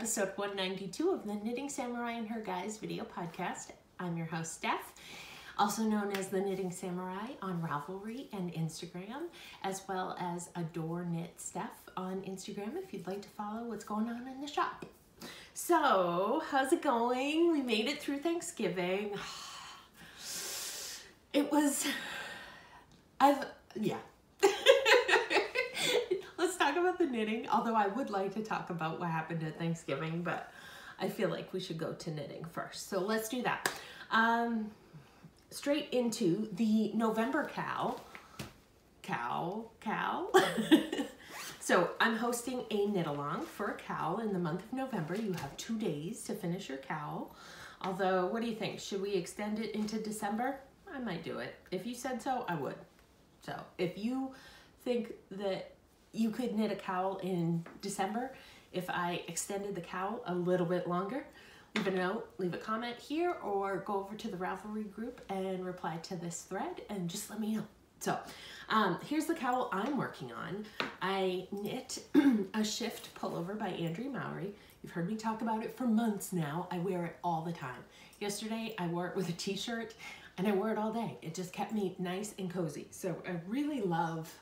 episode 192 of the Knitting Samurai and Her Guys video podcast. I'm your host, Steph, also known as the Knitting Samurai on Ravelry and Instagram, as well as Adore Knit Steph on Instagram if you'd like to follow what's going on in the shop. So, how's it going? We made it through Thanksgiving. It was, yeah. Let's talk about the knitting, although I would like to talk about what happened at Thanksgiving, but I feel like we should go to knitting first. So let's do that. Straight into the November cow. So I'm hosting a knit along for a cowl in the month of November. You have 2 days to finish your cowl. Although, what do you think? Should we extend it into December? I might do it. If you said so, I would. So if you think that you could knit a cowl in December, if I extended the cowl a little bit longer, leave a note, leave a comment here, or go over to the Ravelry group and reply to this thread and just let me know. So here's the cowl I'm working on. I knit a shift pullover by Andrea Mowry. You've heard me talk about it for months now. I wear it all the time. Yesterday I wore it with a t-shirt and I wore it all day. It just kept me nice and cozy. So I really love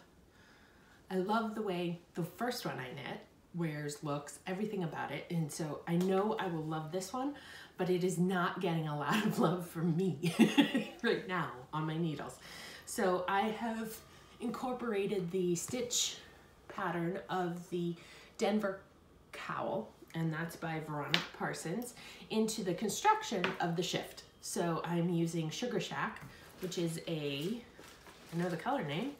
the way the first one I knit wears, looks, everything about it. And so I know I will love this one, but it is not getting a lot of love from me right now on my needles. So I have incorporated the stitch pattern of the Denver cowl, and that's by Veronica Parsons, into the construction of the shift. So I'm using Sugar Shack, which is I know the color name.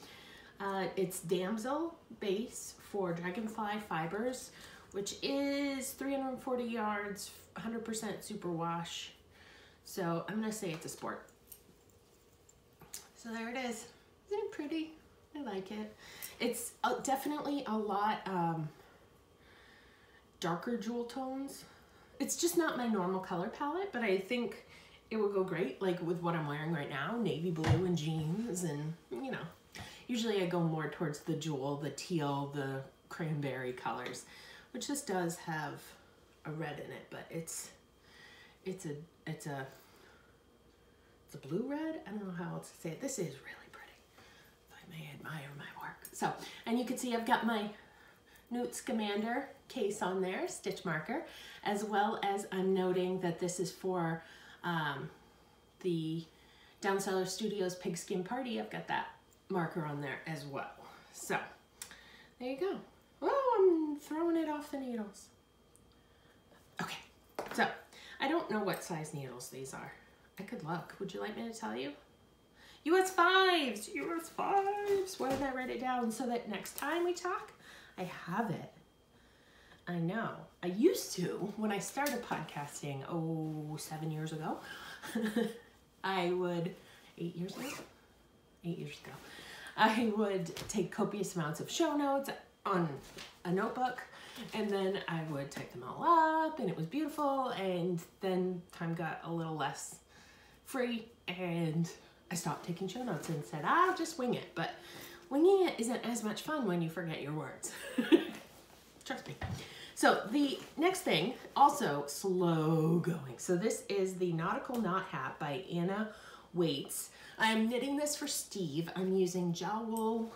It's Damsel base for Dragonfly Fibers, which is 340 yards, 100% superwash. So I'm gonna say it's a sport. So there it is. Isn't it pretty? I like it. It's definitely a lot darker jewel tones. It's just not my normal color palette, but I think it would go great like with what I'm wearing right now, navy blue and jeans, and you know. Usually I go more towards the jewel, the teal, the cranberry colors, which this does have a red in it, but it's a blue red. I don't know how else to say it. This is really pretty, if I may admire my work. So, and you can see I've got my Newt Scamander case on there, stitch marker, as well as I'm noting that this is for the Downseller Studios Pigskin Party. I've got that marker on there as well. So there you go. Oh, I'm throwing it off the needles. Okay, so I don't know what size needles these are. I could look. Would you like me to tell you? US 5s, US 5s. Why did I write it down? So that next time we talk, I have it. I know. I used to, when I started podcasting, 7 years ago, I would, 8 years ago? 8 years ago. I would take copious amounts of show notes on a notebook, and then I would type them all up, and it was beautiful, and then time got a little less free, and I stopped taking show notes and said, I'll just wing it. But winging it isn't as much fun when you forget your words. Trust me. So the next thing, also slow going. So this is the Nautical Knot Hat by Anna Waits. I'm knitting this for Steve. I'm using gel wool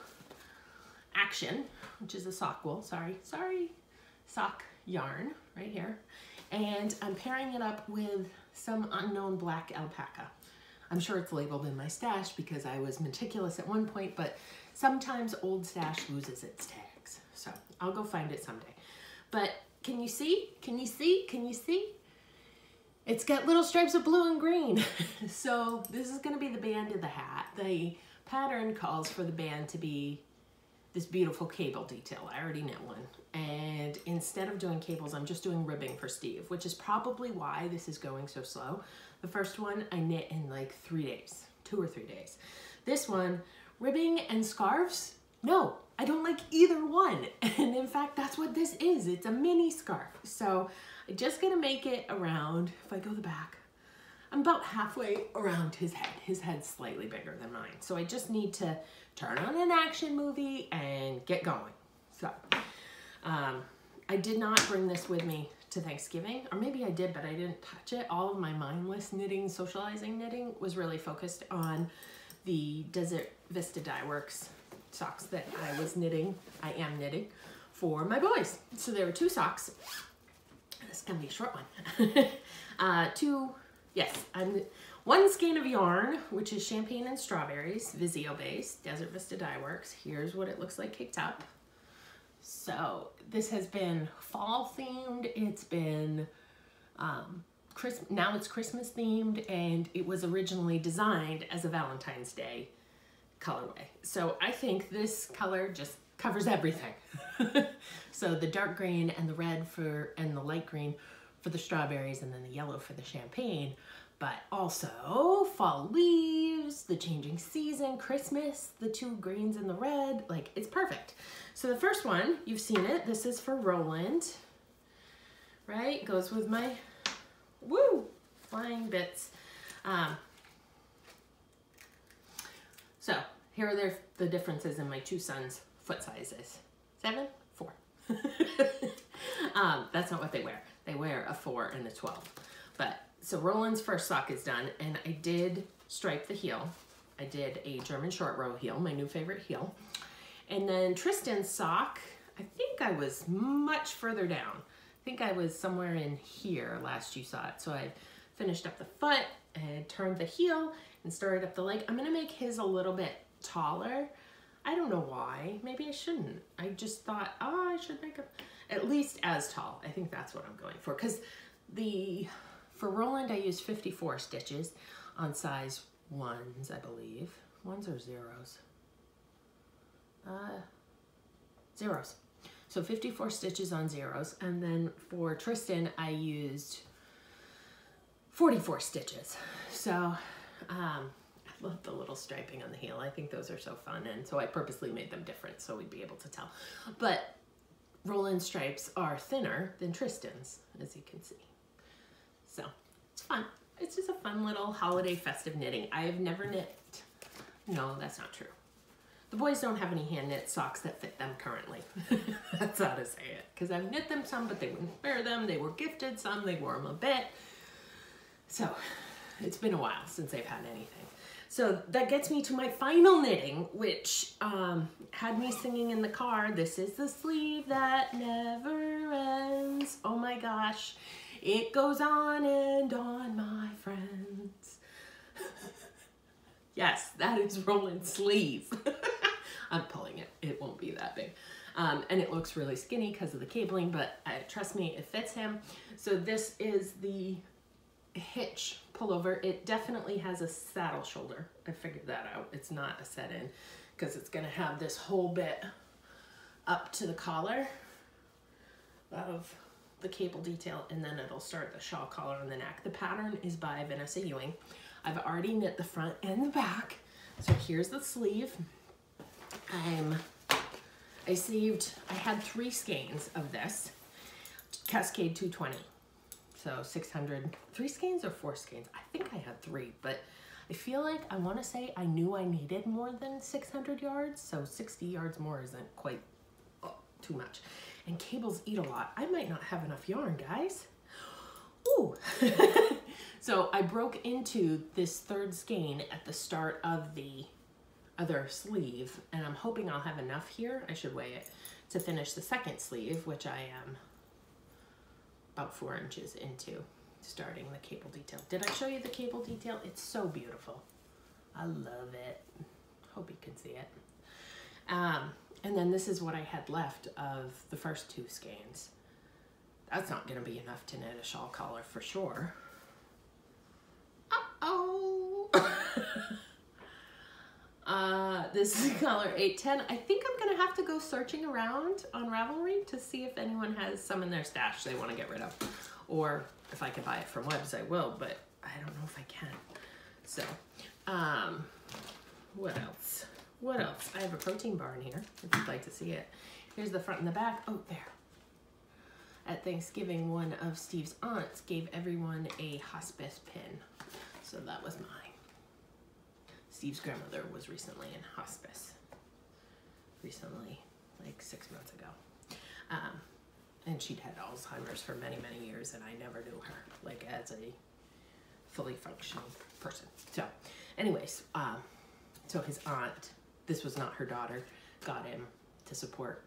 action, which is a sock wool, sock yarn right here. And I'm pairing it up with some unknown black alpaca. I'm sure it's labeled in my stash because I was meticulous at one point, but sometimes old stash loses its tags. So I'll go find it someday. But can you see? Can you see? Can you see? It's got little stripes of blue and green. So this is gonna be the band of the hat. The pattern calls for the band to be this beautiful cable detail. I already knit one. And instead of doing cables, I'm just doing ribbing for Steve, which is probably why this is going so slow. The first one I knit in like 3 days, 2 or 3 days. This one, ribbing and scarves, no, I don't like either one. And in fact, that's what this is. It's a mini scarf. So I'm just gonna make it around, if I go the back, I'm about halfway around his head. His head's slightly bigger than mine. So I just need to turn on an action movie and get going. So I did not bring this with me to Thanksgiving, or maybe I did, but I didn't touch it. All of my mindless knitting, socializing knitting was really focused on the Desert Vista Dye Works socks that I am knitting for my boys. So there were 2 socks. This is gonna be a short one. 1 skein of yarn, which is Champagne and Strawberries, Vizio based, Desert Vista Dye Works. Here's what it looks like kicked up. So this has been fall themed. It's been now it's Christmas themed, and it was originally designed as a Valentine's Day colorway. So I think this color just covers everything. So the dark green and the red and the light green for the strawberries, and then the yellow for the champagne, but also fall leaves, the changing season, Christmas, the 2 greens and the red, like it's perfect. So the first one, you've seen it, this is for Roland, right? Goes with my, flying bits. So here are the differences in my 2 sons' foot sizes. 7, 4. That's not what they wear. They wear a 4 and a 12. But so Roland's first sock is done, and I did stripe the heel. I did a German short row heel, my new favorite heel. And then Tristan's sock, I think I was much further down. I think I was somewhere in here last you saw it. So I finished up the foot and turned the heel and started up the leg. I'm gonna make his a little bit taller. I don't know why. Maybe I shouldn't. I just thought, oh, I should make him at least as tall. I think that's what I'm going for. Because for Roland, I used 54 stitches on size 1s, I believe. 1s or 0s? 0s. So 54 stitches on 0s. And then for Tristan, I used 44 stitches. So I love the little striping on the heel. I think those are so fun. And so I purposely made them different so we'd be able to tell. But Roland's stripes are thinner than Tristan's, as you can see. So it's fun. It's just a fun little holiday festive knitting. I have never knit. No, that's not true. The boys don't have any hand knit socks that fit them currently. That's how to say it. Because I've knit them some, but they wouldn't wear them. They were gifted some. They wore them a bit. So it's been a while since they've had anything. So that gets me to my final knitting, which had me singing in the car. This is the sleeve that never ends. Oh my gosh. It goes on and on, my friends. Yes, that is Roland's sleeve. I'm pulling it. It won't be that big. And it looks really skinny because of the cabling, but trust me, it fits him. So this is the hitch pullover. It definitely has a saddle shoulder. I figured that out. It's not a set-in because it's going to have this whole bit up to the collar of the cable detail, and then it'll start the shawl collar on the neck. The pattern is by Vanessa Ewing. I've already knit the front and the back. So here's the sleeve. I had 3 skeins of this Cascade 220. So 600, 3 skeins or 4 skeins? I think I had 3, but I feel like I want to say I knew I needed more than 600 yards. So 60 yards more isn't quite too much. And cables eat a lot. I might not have enough yarn, guys. Ooh. So I broke into this 3rd skein at the start of the other sleeve, and I'm hoping I'll have enough here. I should weigh it to finish the 2nd sleeve, which I am about 4 inches into starting the cable detail. Did I show you the cable detail? It's so beautiful. I love it. Hope you can see it. And then this is what I had left of the first 2 skeins. That's not going to be enough to knit a shawl collar for sure. Uh-oh. This is color 810. I think I'm going to have to go searching around on Ravelry to see if anyone has some in their stash they want to get rid of. Or if I can buy it from webs, I will, but I don't know if I can. So, what else? What else? I have a protein bar in here, if you'd like to see it. Here's the front and the back. Oh, there. At Thanksgiving, one of Steve's aunts gave everyone a hospice pin. So that was mine. Steve's grandmother was recently in hospice. Recently, like 6 months ago. and she'd had Alzheimer's for many, many years, and I never knew her, like, as a fully functioning person. So, anyways, so his aunt, this was not her daughter, got him to support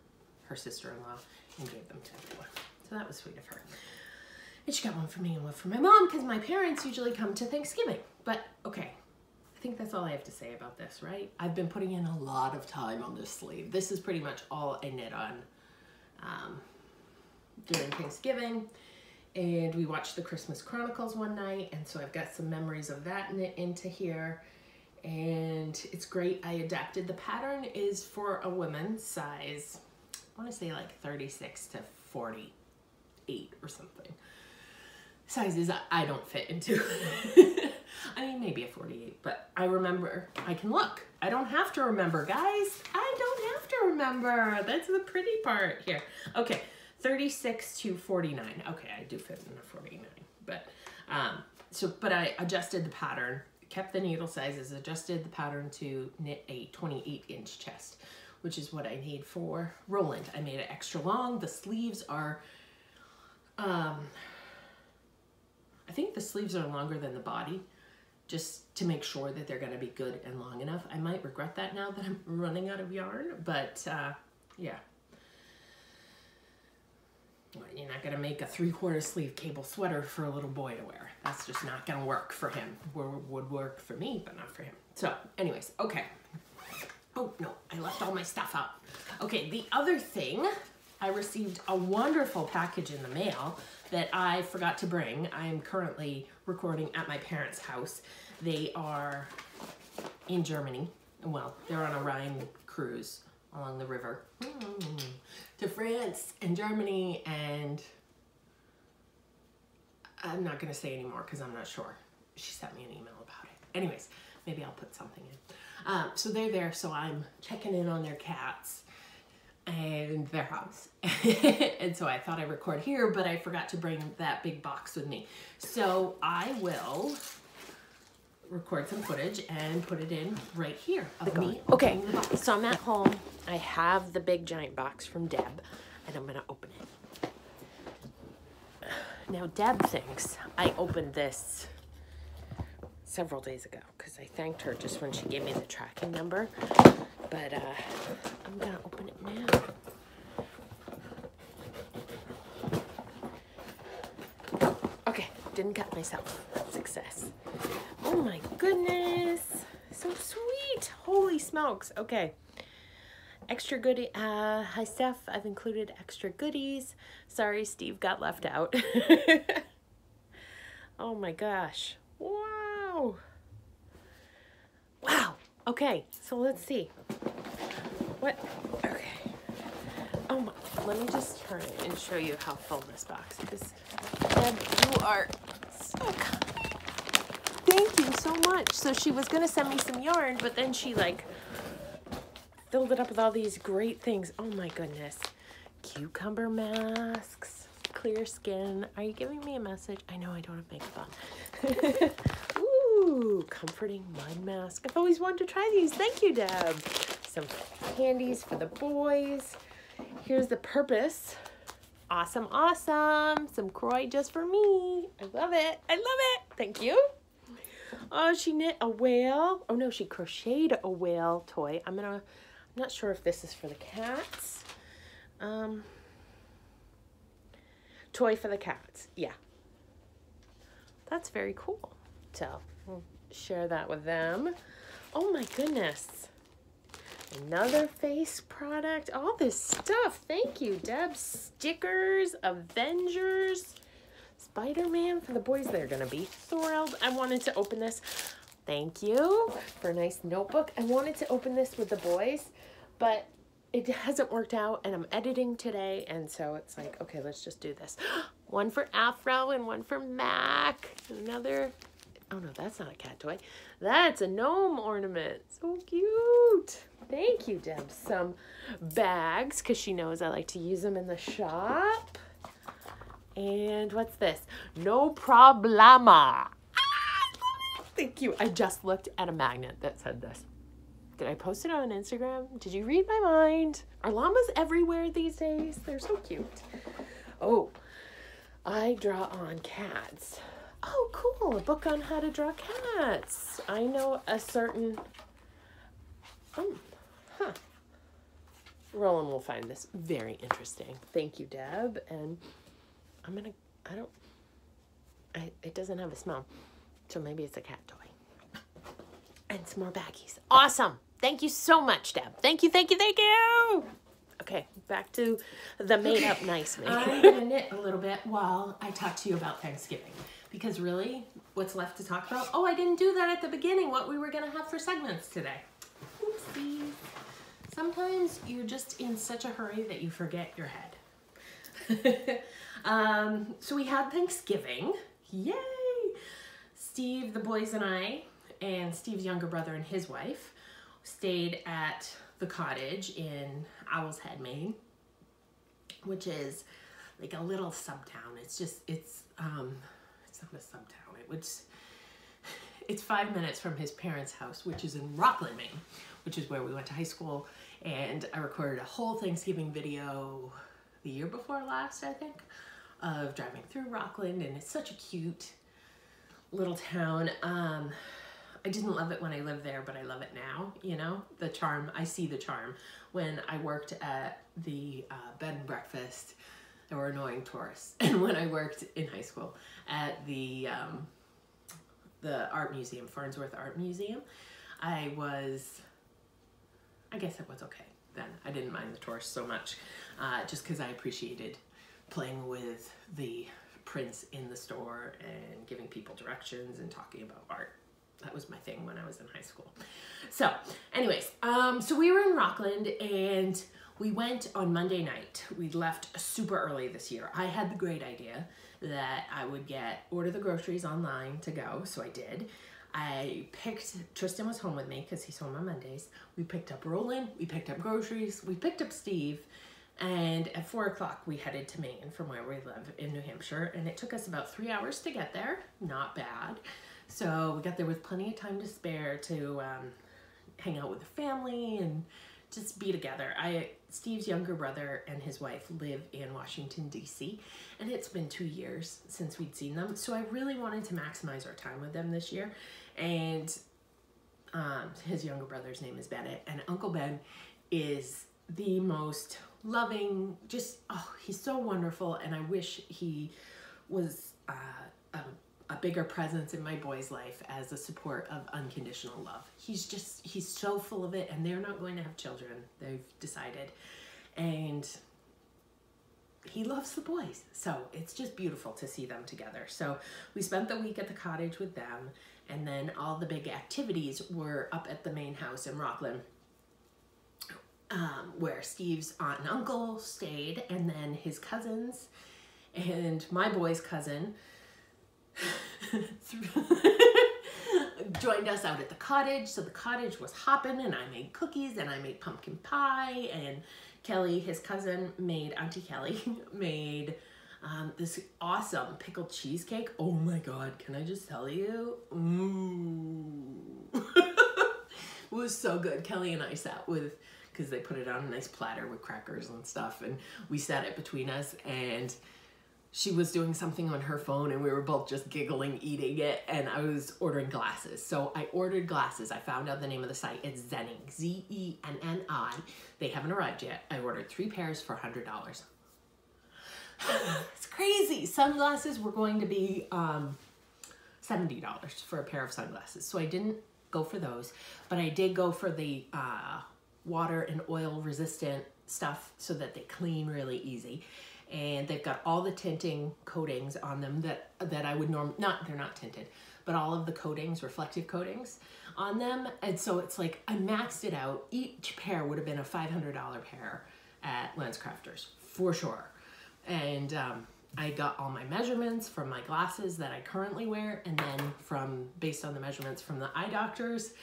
her sister-in-law and gave them to everyone. So that was sweet of her. And she got one for me and one for my mom, because my parents usually come to Thanksgiving. But, okay, I think that's all I have to say about this, right? I've been putting in a lot of time on this sleeve. This is pretty much all I knit on during Thanksgiving. And we watched the Christmas Chronicles one night, and so I've got some memories of that knit into here. And it's great. I adapted. The pattern is for a woman's size, I want to say like 36 to 48 or something. Sizes I don't fit into. I mean, maybe a 48, but I remember, I can look. I don't have to remember, guys. I don't have to remember. That's the pretty part here. Okay, 36 to 49. Okay, I do fit in a 49, but but I adjusted the pattern, kept the needle sizes, adjusted the pattern to knit a 28-inch chest, which is what I need for Roland. I made it extra long. The sleeves are, I think the sleeves are longer than the body, just to make sure that they're going to be good and long enough. I might regret that now that I'm running out of yarn, but yeah. Well, you're not going to make a 3/4 sleeve cable sweater for a little boy to wear. That's just not going to work for him. Would work for me, but not for him. So anyways, okay. Oh, no, I left all my stuff out. Okay, the other thing, I received a wonderful package in the mail that I forgot to bring. I am currently recording at my parents' house. They are in Germany. Well, they're on a Rhine cruise along the river to France and Germany, and I'm not going to say anymore because I'm not sure. She sent me an email about it. Anyways, maybe I'll put something in. So they're there, so I'm checking in on their cats and their house. And so I thought I'd record here, but I forgot to bring that big box with me. So I will record some footage and put it in right here of me. Okay, so I'm at home. I have the big giant box from Deb, and I'm gonna open it. Now Deb thinks I opened this several days ago because I thanked her just when she gave me the tracking number, but I'm gonna open it now. Okay, didn't cut myself. Success. Oh my goodness, so sweet. Holy smokes. Okay, extra goodie. Hi Steph, I've included extra goodies. Sorry Steve got left out. Oh my gosh, wow. Wow. Okay, so let's see what. Okay, oh my, let me just turn it and show you how full this box is. Deb, you are so kind. Thank you so much. So she was going to send me some yarn, but then she like filled it up with all these great things. Oh my goodness. Cucumber masks, clear skin. Are you giving me a message? I know I don't have makeup on. Ooh, comforting mud mask. I've always wanted to try these. Thank you, Deb. Some candies for the boys. Here's the purpose. Awesome, awesome. Some Croy just for me. I love it. I love it. Thank you. Oh, she knit a whale. Oh no, she crocheted a whale toy. I'm not sure if this is for the cats. Toy for the cats. Yeah. That's very cool. So we'll share that with them. Oh my goodness. Another face product. All this stuff. Thank you, Deb. Stickers, Avengers, Spider-Man for the boys. They're going to be thrilled. I wanted to open this. Thank you for a nice notebook. I wanted to open this with the boys, but it hasn't worked out, and I'm editing today, and so it's like, okay, let's just do this. One for Afro and one for Mac. Another, oh no, that's not a cat toy. That's a gnome ornament. So cute. Thank you, Deb. Some bags, because she knows I like to use them in the shop. And what's this? No problema. Thank you. I just looked at a magnet that said this. Did I post it on Instagram? Did you read my mind? Are llamas everywhere these days? They're so cute. Oh, I draw on cats. Oh, cool. A book on how to draw cats. I know a certain... Roland will find this very interesting. Thank you, Deb. And I'm going to... it doesn't have a smell. So maybe it's a cat toy. And some more baggies. Awesome. Thank you so much, Deb. Thank you, thank you, thank you. Okay, back to the made-up nice me. I'm going to knit a little bit while I talk to you about Thanksgiving. Because really, what's left to talk about? Oh, I didn't do that at the beginning, what we were going to have for segments today. Oopsie. Sometimes you're just in such a hurry that you forget your head. So we had Thanksgiving. Yay! Steve, the boys, and I, and Steve's younger brother and his wife stayed at the cottage in Owl's Head, Maine, which is like a little sub-town. It's not a sub-town. It's 5 minutes from his parents' house, which is in Rockland, Maine, which is where we went to high school. And I recorded a whole Thanksgiving video the year before last, I think, of driving through Rockland, and it's such a cute little town. I didn't love it when I lived there, but I love it now, you know? The charm, I see the charm. When I worked at the bed and breakfast, there were annoying tourists. And when I worked in high school at the art museum, Farnsworth Art Museum, I guess it was okay then. I didn't mind the tourists so much, just because I appreciated playing with the prints in the store and giving people directions and talking about art. That was my thing when I was in high school. So anyways, so we were in Rockland and we went on Monday night. We left super early this year. I had the great idea that I would order the groceries online to go, so I did. Tristan was home with me because he's home on Mondays. We picked up Roland, we picked up groceries, we picked up Steve, and at 4 o'clock we headed to Maine from where we live in New Hampshire, and it took us about 3 hours to get there. Not bad. So we got there with plenty of time to spare to hang out with the family and just be together. Steve's younger brother and his wife live in Washington, D.C., and it's been 2 years since we'd seen them. So I really wanted to maximize our time with them this year. And his younger brother's name is Bennett, and Uncle Ben is the most loving, he's so wonderful, and I wish he was a bigger presence in my boy's life as a support of unconditional love. He's so full of it, and they're not going to have children, they've decided. And he loves the boys. So it's just beautiful to see them together. So we spent the week at the cottage with them, and then all the big activities were up at the main house in Rockland, where Steve's aunt and uncle stayed, and then his cousins and my boy's cousin joined us out at the cottage. So the cottage was hopping, and I made cookies, and I made pumpkin pie, and Kelly, his cousin, Auntie Kelly, made this awesome pickled cheesecake. Oh my God, can I just tell you? It was so good. Kelly and I sat because they put it on a nice platter with crackers and stuff, and we sat it between us, and she was doing something on her phone, and we were both just giggling, eating it, and I was ordering glasses. So I ordered glasses. I found out the name of the site. It's Zenni, Z-E-N-N-I. They haven't arrived yet. I ordered 3 pairs for $100. It's crazy. Sunglasses were going to be $70 for a pair of sunglasses. So I didn't go for those, but I did go for the water and oil resistant stuff so that they clean really easy. And they've got all the tinting coatings on them that I would they're not tinted, but all of the coatings, reflective coatings on them. And so it's like, I maxed it out. Each pair would have been a $500 pair at LensCrafters, for sure. And I got all my measurements from my glasses that I currently wear, and then based on the measurements from the eye doctors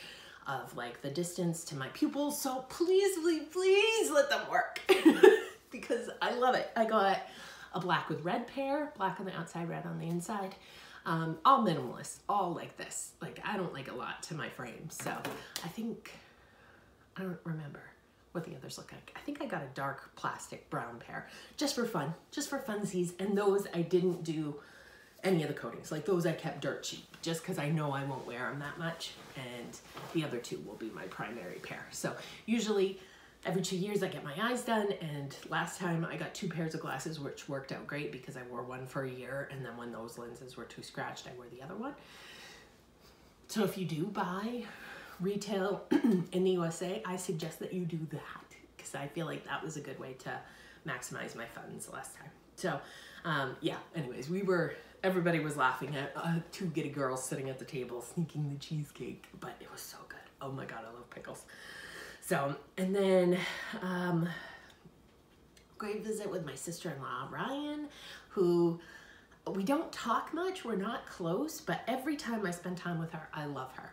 of like the distance to my pupils. So please, please, please let them work. Because I love it. I got a black with red pair, black on the outside, red on the inside. All minimalist, all like this. Like, I don't like a lot to my frame. So I don't remember. what the others look like. I think I got a dark plastic brown pair just for fun, just for funsies. And those I didn't do any of the coatings. Like those I kept dirt cheap just because I know I won't wear them that much. And the other two will be my primary pair. So usually every 2 years I get my eyes done, and last time I got 2 pairs of glasses, which worked out great because I wore one for a year, and then when those lenses were too scratched, I wore the other one. So if you do buy retail in the USA, I suggest that you do that because I feel like that was a good way to maximize my funds last time. So yeah, anyways, everybody was laughing at 2 giddy girls sitting at the table sneaking the cheesecake, but it was so good. Oh my God, I love pickles. So, and then great visit with my sister-in-law, Ryan, who we don't talk much. We're not close, but every time I spend time with her, I love her.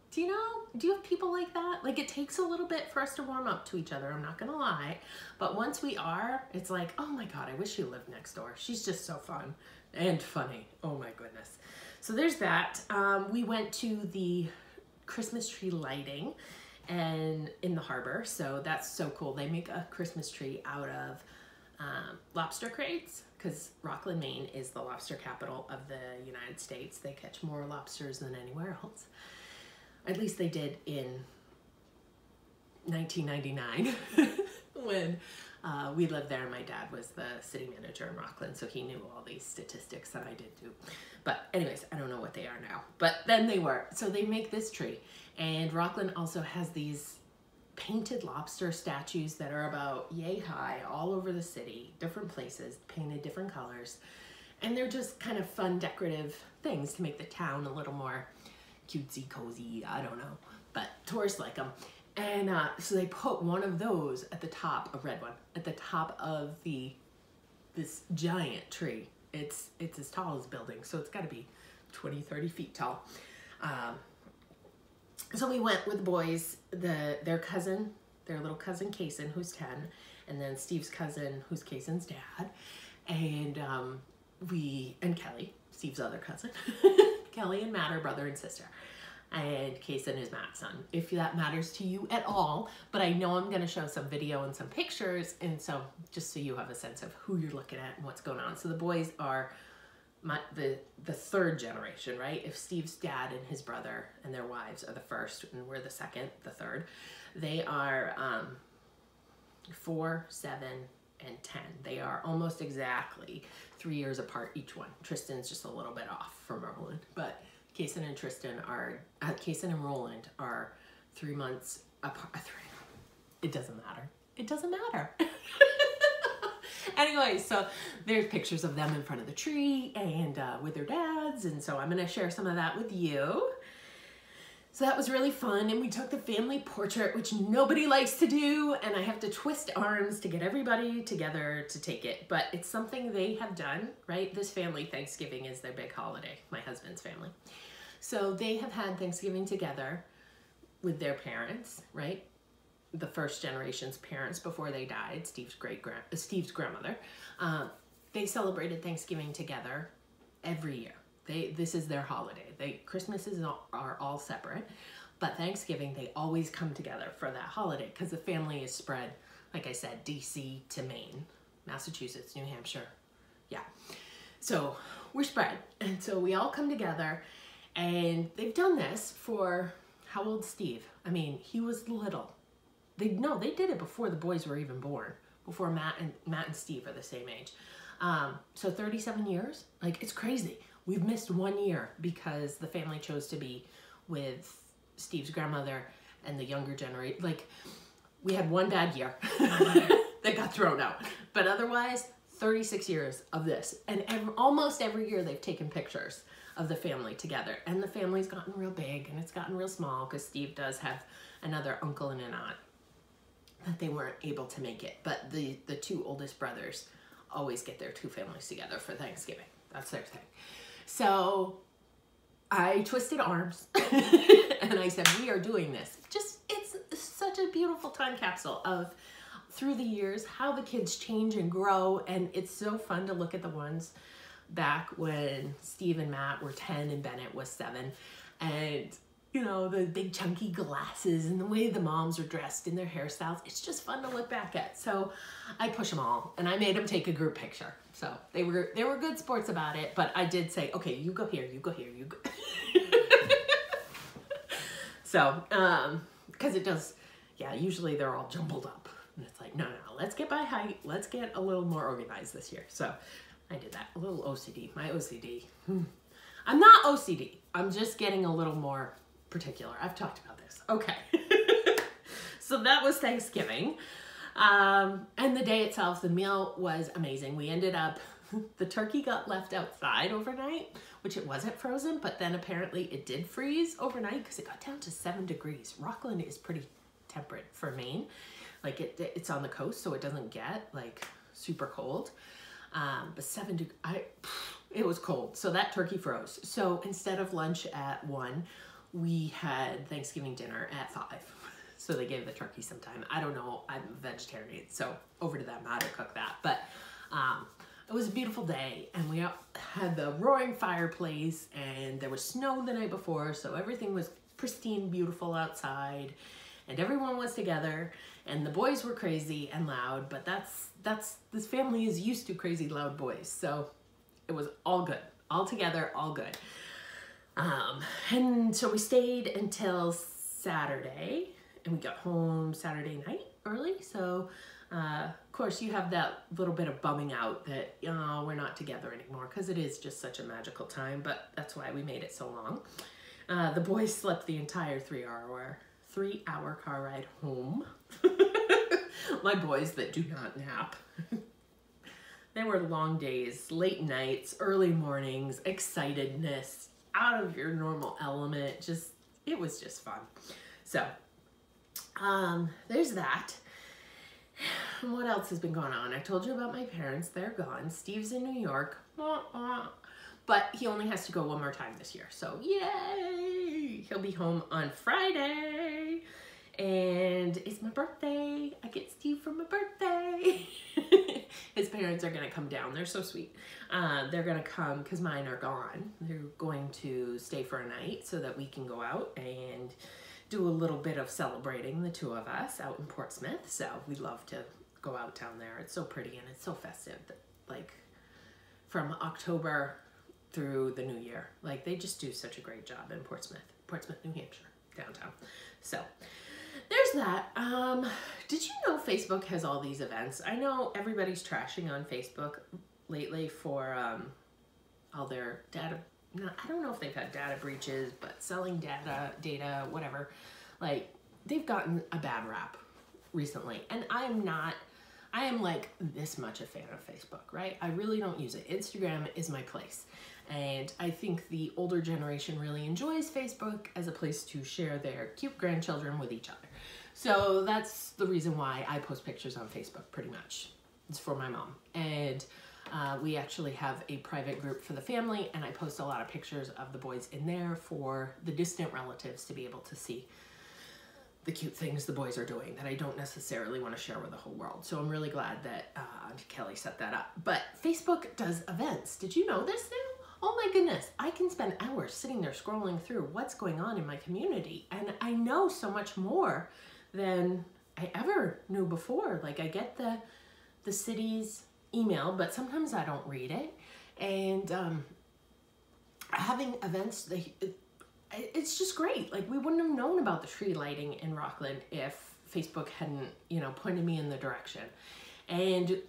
Do you have people like that? Like it takes a little bit for us to warm up to each other. I'm not gonna lie, but once we are, it's like, oh my God, I wish she lived next door. She's just so fun and funny. Oh my goodness. So there's that. We went to the Christmas tree lighting and in the harbor, so that's so cool. They make a Christmas tree out of lobster crates because Rockland, Maine is the lobster capital of the United States. They catch more lobsters than anywhere else. At least they did in 1999 when we lived there. My dad was the city manager in Rockland, so he knew all these statistics that I did too. But anyways, I don't know what they are now, but then they were. So they make this tree, and Rockland also has these painted lobster statues that are about yay high all over the city, different places, painted different colors. And they're just kind of fun decorative things to make the town a little more cutesy cozy, I don't know, but tourists like them. And so they put one of those at the top, a red one, at the top of this giant tree. It's as tall as a building, so it's got to be 20, 30 feet tall. So we went with the boys, their little cousin Kason, who's 10, and then Steve's cousin, who's Kason's dad, and Kelly, Steve's other cousin. Kelly and Matt are brother and sister, and Kason is Matt's son, if that matters to you at all. But I know I'm going to show some video and some pictures, and so just so you have a sense of who you're looking at and what's going on. So the boys are the 3rd generation, right? If Steve's dad and his brother and their wives are the first, and we're the second, the third, they are 4, 7, and 10. They are almost exactly 3 years apart each one. Tristan's just a little bit off from Roland, but Kason and Roland are 3 months apart. It doesn't matter. It doesn't matter. Anyway, so there's pictures of them in front of the tree and with their dads, and so I'm gonna share some of that with you. So that was really fun, and we took the family portrait, which nobody likes to do, and I have to twist arms to get everybody together to take it, but it's something they have done, right? This family, Thanksgiving is their big holiday, my husband's family. So they have had Thanksgiving together with their parents, right? The first generation's parents before they died, Steve's grandmother. They celebrated Thanksgiving together every year. This is their holiday. Christmases are all separate, but Thanksgiving, they always come together for that holiday because the family is spread, like I said, DC to Maine, Massachusetts, New Hampshire. Yeah. So we're spread. And so we all come together, and they've done this for, how old Steve? I mean, he was little. They did it before the boys were even born, before Matt and Steve are the same age. So 37 years, like it's crazy. We've missed 1 year because the family chose to be with Steve's grandmother and the younger generation. Like we had one bad year that got thrown out, but otherwise 36 years of this. And almost every year they've taken pictures of the family together, and the family's gotten real big and it's gotten real small because Steve does have another uncle and an aunt that they weren't able to make it. But the 2 oldest brothers always get their 2 families together for Thanksgiving. That's their thing. So I twisted arms and I said, we are doing this. It's such a beautiful time capsule of through the years, how the kids change and grow. And it's so fun to look at the ones back when Steve and Matt were 10 and Bennett was 7. And you know, the big chunky glasses and the way the moms are dressed in their hairstyles. It's just fun to look back at. So I push them all, and I made them take a group picture. So they were good sports about it, but I did say, okay, you go here, you go here, you go. So, because it does, yeah, usually they're all jumbled up. And it's like, no, let's get by height. Let's get a little more organized this year. So I did that. A little OCD. My OCD. I'm not OCD. I'm just getting a little more particular. I've talked about this. Okay. So that was Thanksgiving. And the day itself, the meal was amazing. We ended up, the turkey got left outside overnight, which it wasn't frozen, but then apparently it did freeze overnight because it got down to 7 degrees. Rockland is pretty temperate for Maine. Like it's on the coast, so it doesn't get like super cold. But 7 degrees, it was cold. So that turkey froze. So instead of lunch at 1, we had Thanksgiving dinner at 5. So they gave the turkey some time. I don't know, I'm a vegetarian, so over to them how to cook that. But it was a beautiful day, and we had the roaring fireplace, and there was snow the night before, so everything was pristine, beautiful outside, and everyone was together, and the boys were crazy and loud, but this family is used to crazy loud boys, so it was all good, all together, all good. And so we stayed until Saturday, and we got home Saturday night early, so of course you have that little bit of bumming out that, we're not together anymore, because it is just such a magical time, but that's why we made it so long. The boys slept the entire 3-hour car ride home. My boys that do not nap. They were long days, late nights, early mornings, excitedness, out of your normal element. It was just fun. So, there's that. What else has been going on? I told you about my parents. They're gone. Steve's in New York. But he only has to go one more time this year. So, yay! He'll be home on Friday. And it's my birthday. I get Steve for my birthday. His parents are going to come down. They're so sweet. They're going to come because mine are gone. They're going to stay for a night so that we can go out and do a little bit of celebrating, the two of us, out in Portsmouth. So we love to go out down there. It's so pretty and it's so festive. Like from October through the new year. Like they just do such a great job in Portsmouth, New Hampshire, downtown. So there's that. Did you know Facebook has all these events? I know everybody's trashing on Facebook lately for all their data. I don't know if they've had data breaches, but selling data, whatever. Like, they've gotten a bad rap recently. And I am like this much a fan of Facebook, right? I really don't use it. Instagram is my place. And I think the older generation really enjoys Facebook as a place to share their cute grandchildren with each other. So that's the reason why I post pictures on Facebook, pretty much. It's for my mom. And we actually have a private group for the family, and I post a lot of pictures of the boys in there for the distant relatives to be able to see the cute things the boys are doing that I don't necessarily want to share with the whole world. So I'm really glad that Auntie Kelly set that up. But Facebook does events. Did you know this now? Oh my goodness, I can spend hours sitting there scrolling through what's going on in my community, and I know so much more than I ever knew before. Like I get the city's email, but sometimes I don't read it. And having events, it's just great. Like we wouldn't have known about the tree lighting in Rockland if Facebook hadn't, pointed me in the direction. And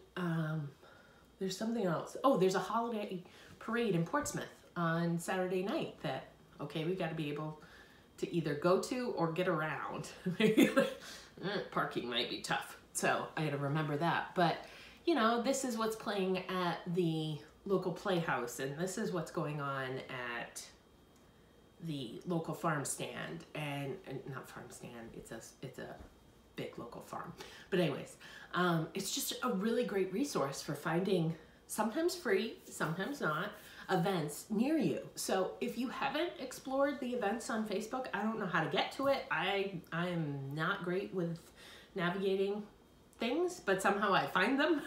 there's something else. Oh, there's a holiday parade in Portsmouth on Saturday night that, okay, we got to be able to either go to or get around. Parking might be tough. So I got to remember that. But this is what's playing at the local playhouse, and this is what's going on at the local farm stand, and not farm stand, it's a big local farm. But anyways, it's just a really great resource for finding, sometimes free, sometimes not, events near you. So if you haven't explored the events on Facebook, I don't know how to get to it. I am not great with navigating things, but somehow I find them.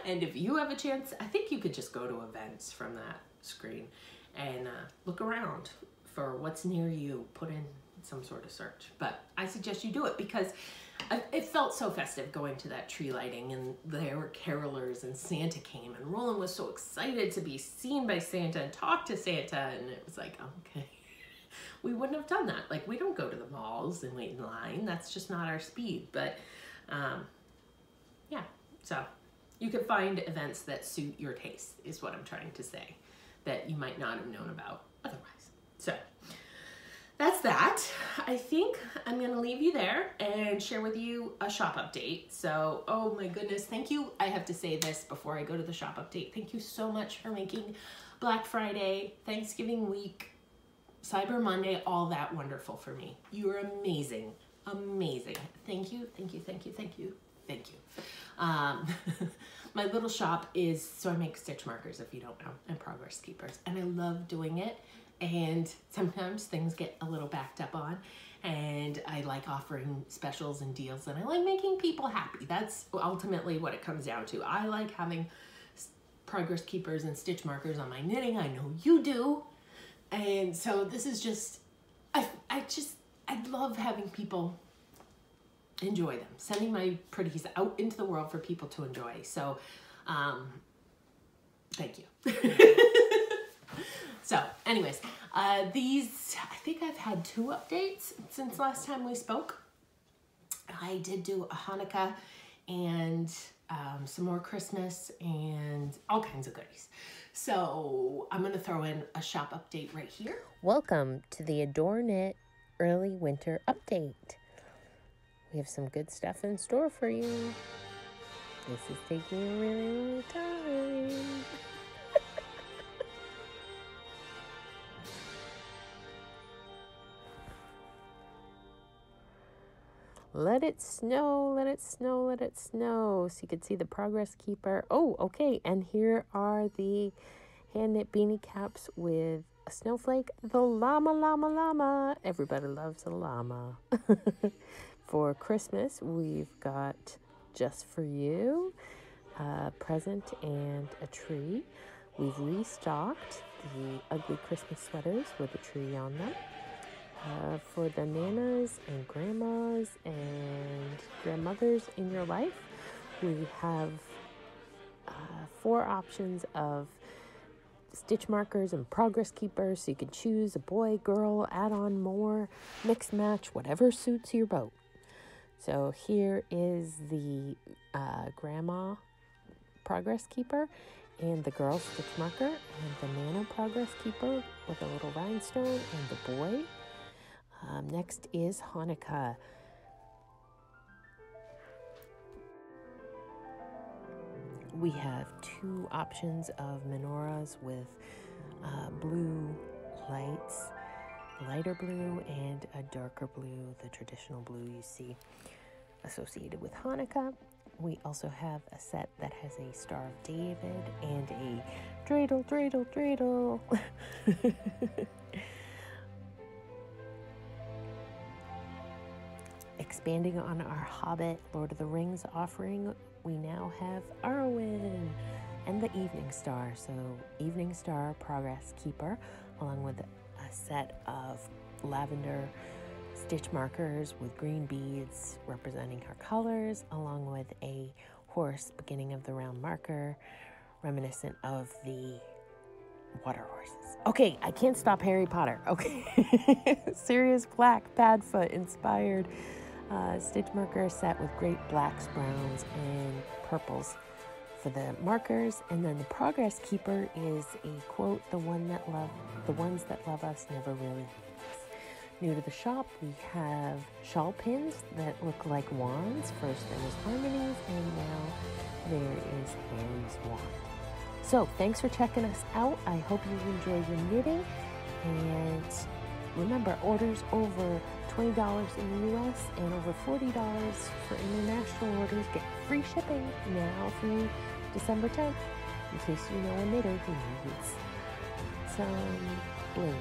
And if you have a chance, I think you could just go to events from that screen and look around. for what's near you, put in some sort of search. But I suggest you do it because it felt so festive going to that tree lighting, and there were carolers and Santa came, and Roland was so excited to be seen by Santa and talk to Santa, and it was like, okay, we wouldn't have done that. Like, we don't go to the malls and wait in line. That's just not our speed. But yeah, so you can find events that suit your taste is what I'm trying to say, that you might not have known about otherwise. So that's that. I think I'm gonna leave you there and share with you a shop update. So, oh my goodness, thank you. I have to say this before I go to the shop update. Thank you so much for making Black Friday, Thanksgiving week, Cyber Monday, all that wonderful for me. You are amazing, amazing. Thank you, thank you, thank you, thank you, thank you. My little shop is, so I make stitch markers, if you don't know, and progress keepers, and I love doing it. And sometimes things get a little backed up on, and I like offering specials and deals, and I like making people happy. That's ultimately what it comes down to. I like having progress keepers and stitch markers on my knitting. I know you do. And so this is just, I love having people enjoy them, sending my pretties out into the world for people to enjoy. So, thank you. So anyways, these, I think I've had 2 updates since last time we spoke. I did do a Hanukkah and some more Christmas and all kinds of goodies. So I'm going to throw in a shop update right here. Welcome to the Adore Knit Early Winter Update. We have some good stuff in store for you. This is taking a really long time. Let it snow, let it snow, let it snow. So you can see the progress keeper. Oh, okay. And here are the hand knit beanie caps with a snowflake. The llama, llama, llama. Everybody loves a llama. For Christmas, we've got Just For You, a present and a tree. We've restocked the ugly Christmas sweaters with a tree on them. For the nanas and grandmas and grandmothers in your life, we have 4 options of stitch markers and progress keepers, so you can choose a boy, girl, add on more, mix match, whatever suits your boat. So here is the grandma progress keeper and the girl stitch marker, and the nana progress keeper with a little rhinestone, and the boy. Next is Hanukkah. We have 2 options of menorahs with blue lights, lighter blue and a darker blue, the traditional blue you see associated with Hanukkah. We also have a set that has a Star of David and a dreidel, dreidel, dreidel. Expanding on our Hobbit, Lord of the Rings offering, we now have Arwen and the Evening Star. So Evening Star Progress Keeper, along with a set of lavender stitch markers with green beads representing her colors, along with a horse beginning of the round marker, reminiscent of the water horses. Okay, I can't stop Harry Potter. Okay. Sirius Black Padfoot inspired stitch marker set with great blacks, browns, and purples for the markers. And then the Progress Keeper is a quote, the ones that love us never really leave us. New to the shop, we have shawl pins that look like wands. First there was Harmony's, and now there is Harry's wand. So thanks for checking us out. I hope you enjoyed your knitting, and remember, orders over $20 in the US and over $40 for international orders get free shipping now through December 10th, in case you know a knitter who needs some bling.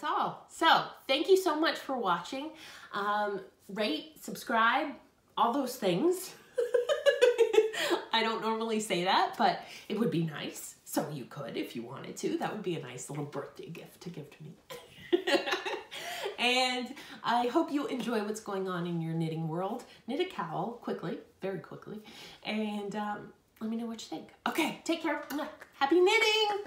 that's all. So thank you so much for watching. Rate, subscribe, all those things. I don't normally say that, but it would be nice. So you could if you wanted to. That would be a nice little birthday gift to give to me. And I hope you enjoy what's going on in your knitting world. Knit a cowl quickly, very quickly. And let me know what you think. Okay, take care. Happy knitting!